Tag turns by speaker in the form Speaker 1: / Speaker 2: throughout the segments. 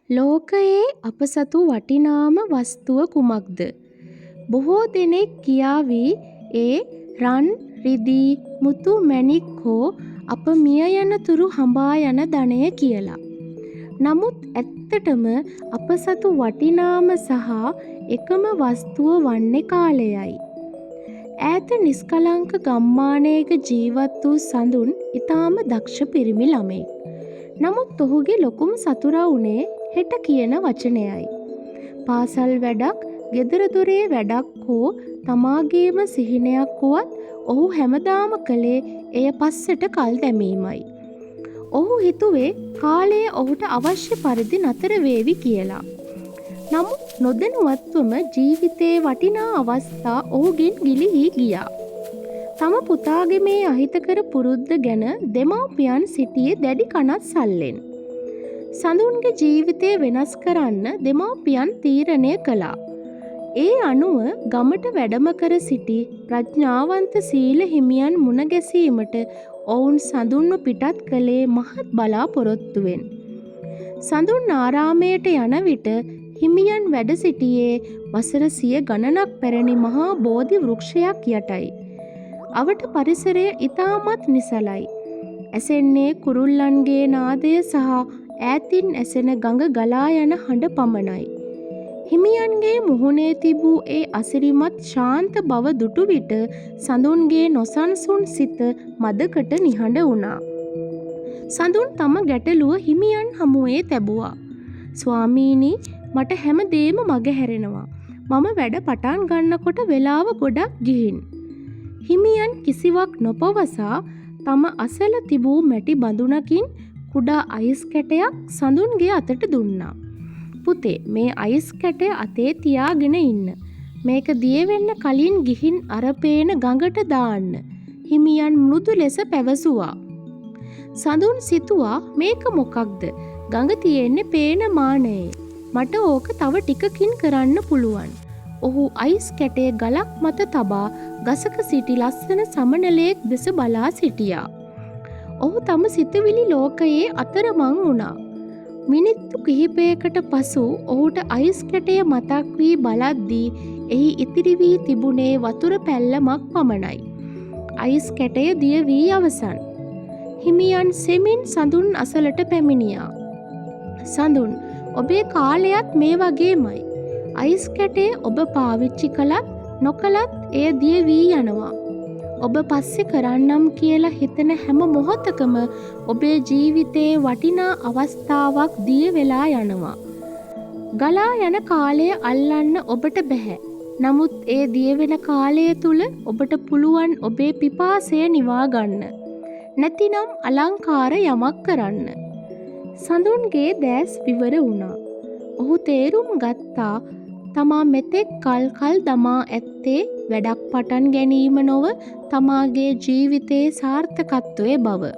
Speaker 1: ලෝකයේ අප සතු වටිනාම වස්තුව කුමක්ද? බොහෝ දෙනෙක් කියාවි ඒ රන්, රිදී, මුතු, මැණික් හෝ අප මිය යන තුරු හඹා යන ධනය කියලා. නමුත් ඇත්තටම අප සතු වටිනාම සහ එකම වස්තුව වන්නේ කාලයයි. ඈත නිස්කලංක ගම්මානයක ජීවත් වූ සඳුන් ඊටාම දක්ෂ පිරිමි ළමෙක්. නමුත් ඔහුගේ ලොකුම සතුරා වුණේ හෙට කියන වචනයයි. පාසල් වැඩක්, ගෙදර දොරේ වැඩක් හෝ තමාගේම සිහිනයක් වුවත් ඔහු හැමදාම කළේ එය පස්සට කල් දැමීමයි. ඔහු හිතුවේ කාලය ඔහුට අවශ්‍ය පරිදි නතර වේවි කියලා. නමුත් නොදැනුවත්වම ජීවිතයේ වටිනා අවස්ථා ඔහුගෙන් ගිලිහී ගියා. තම පුතාගේ මේ අහිතකර පුරුද්ද ගැන දෙමව්පියන් සිටියේ දැඩි කනස්සල්ලෙන්. සඳුන්ගේ ජීවිතය වෙනස් කරන්න දෙමව්පියන් තීරණය කළා. ඒ අනුව ගමට වැඩම කර සිටි ප්‍රඥාවන්ත සීල හිමියන් මුණ ගැසීමට ඔවුන් සඳුන්ව පිටත් කළේ මහත් බලාපොරොත්තුවෙන්. සඳුන් ආරාමයට යන විට හිමියන් වැඩ සිටියේ වසර 100 ගණනක් පැරණි මහා බෝධි වෘක්ෂයක් යටයි. අවට පරිසරය ඉතාමත් නිසලයි. ඇසෙන්නේ කුරුල්ලන්ගේ නාදය සහ ඈතින් ඇසෙන ගඟ ගලා යන හඬ පමණයි. හිමියන්ගේ මුහුණේ තිබූ ඒ අසිරිමත් ශාන්ත බව දුටු විට සඳුන්ගේ නොසන්සුන් සිත මදකට නිහඬ වුණා. සඳුන් තම ගැටලුව හිමියන් හමුවේ තැබුවා. ස්වාමීනි, මට හැමදේම මගහැරෙනවා. මම වැඩ පටන් ගන්නකොට වෙලාව ගොඩක් ගිහින්. හිමියන් කිසිවක් නොපවසා තම අසල තිබූ මැටි බඳුනකින් කුඩා අයිස් කැටයක් සඳුන්ගේ අතට දුන්නා. පුතේ, මේ අයිස් කැටය අතේ තියාගෙන ඉන්න. මේක දිය වෙන්න කලින් ගිහින් අර පේන ගඟට දාන්න. හිමියන් මෘදු ලෙස පැවසුවා. සඳුන් සිතුවා, මේක මොකක්ද? ගඟ තියෙන්නේ පේන මානයේ. මට ඕක තව ටිකකින් කරන්න පුළුවන්. ඔහු අයිස් කැටේ ගලක් මත තබා ගසක සිටි ලස්සන සමනලයෙක් දෙස බලා සිටියා. ඔහු තම සිතුවිලි ලෝකයේ අතරමං වුණා. මිනිත්තු කිහිපයකට පසු ඔහුට අයිස් කැටය මතක් වී බලද්දී එහි ඉතිරි වී තිබුණේ වතුර පැල්ලමක් පමණයි. අයිස් කැටය දිය වී අවසන්. හිමියන් සෙමින් සඳුන් අසලට පැමිණියා. සඳුන්, ඔබේ කාලයත් මේ වගේමයි. අයිස් කැටේ ඔබ පාවිච්චි කළත් නොකළත් එය දිය වී යනවා. ඔබ පස්සේ කරන්නම් කියලා හිතන හැම මොහොතකම ඔබේ ජීවිතයේ වටිනා අවස්ථාවක් දිය වෙලා යනවා. ගලා යන කාලය අල්ලන්න ඔබට බැහැ. නමුත් ඒ දිය වෙන කාලය තුල ඔබට පුළුවන් ඔබේ පිපාසය නිවා ගන්න. නැතිනම් අලංකාර යමක් කරන්න. සඳුන්ගේ දැස් විවර වුණා. ඔහු තේරුම් ගත්තා තමා මෙතෙක් කල් දමා ඇත්තේ වැඩක් පටන් ගැනීම නොව තමාගේ ජීවිතයේ සාර්ථකත්වයේ බව.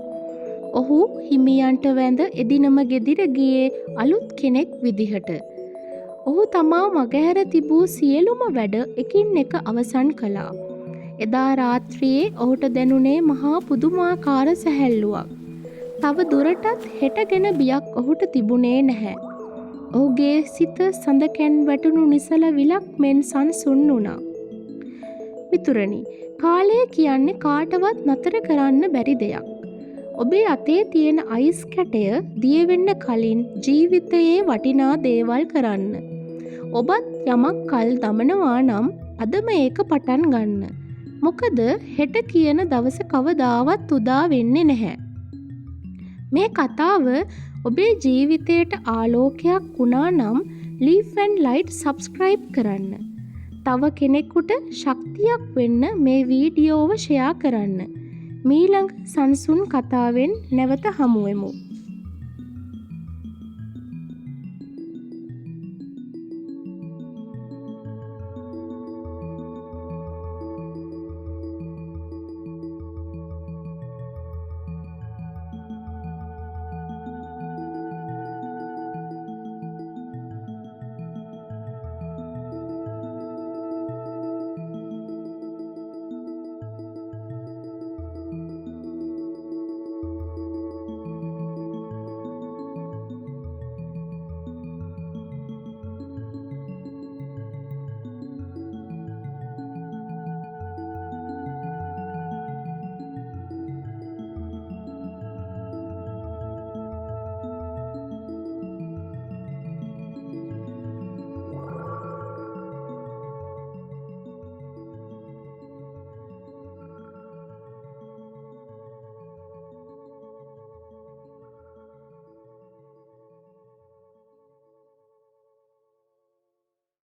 Speaker 1: ඔහු හිමියන්ට වැඳ එදිනම ගෙදිර ගියේ අලුත් කෙනෙක් විදිහට. ඔහු තමා මගහැර තිබූ සියලුම වැඩ එකින් එක අවසන් කළා. එදා රාත්‍රියේ ඔහුට දැනුනේ මහා පුදුමාකාර සැහැල්ලුවක්. තව දුරටත් හෙට ගැන බියක් ඔහුට තිබුණේ නැහැ. ඔහුගේ සිත සඳකැන් වැටුණු නිසල විලක් මෙන් සංසුන් වුණා. මිතුරනි, කාලය කියන්නේ කාටවත් නතර කරන්න බැරි දෙයක්. ඔබේ අතේ තියෙන අයිස් කැටය දිය වෙන්න කලින් ජීවිතයේ වටිනා දේවල් කරන්න. ඔබත් යමක් කල් දමනවා නම් අදම ඒක පටන් ගන්න. මොකද හෙට කියන දවස කවදාවත් උදා වෙන්නේ නැහැ. මේ කතාව ඔබේ ජීවිතයට ආලෝකයක් වුණා නම් Leaf and Light subscribe කරන්න. තව කෙනෙකුට ශක්තියක් වෙන්න මේ වීඩියෝව ෂෙයා කරන්න. මීළඟ සංසුන් කතාවෙන් නැවත හමු වෙමු.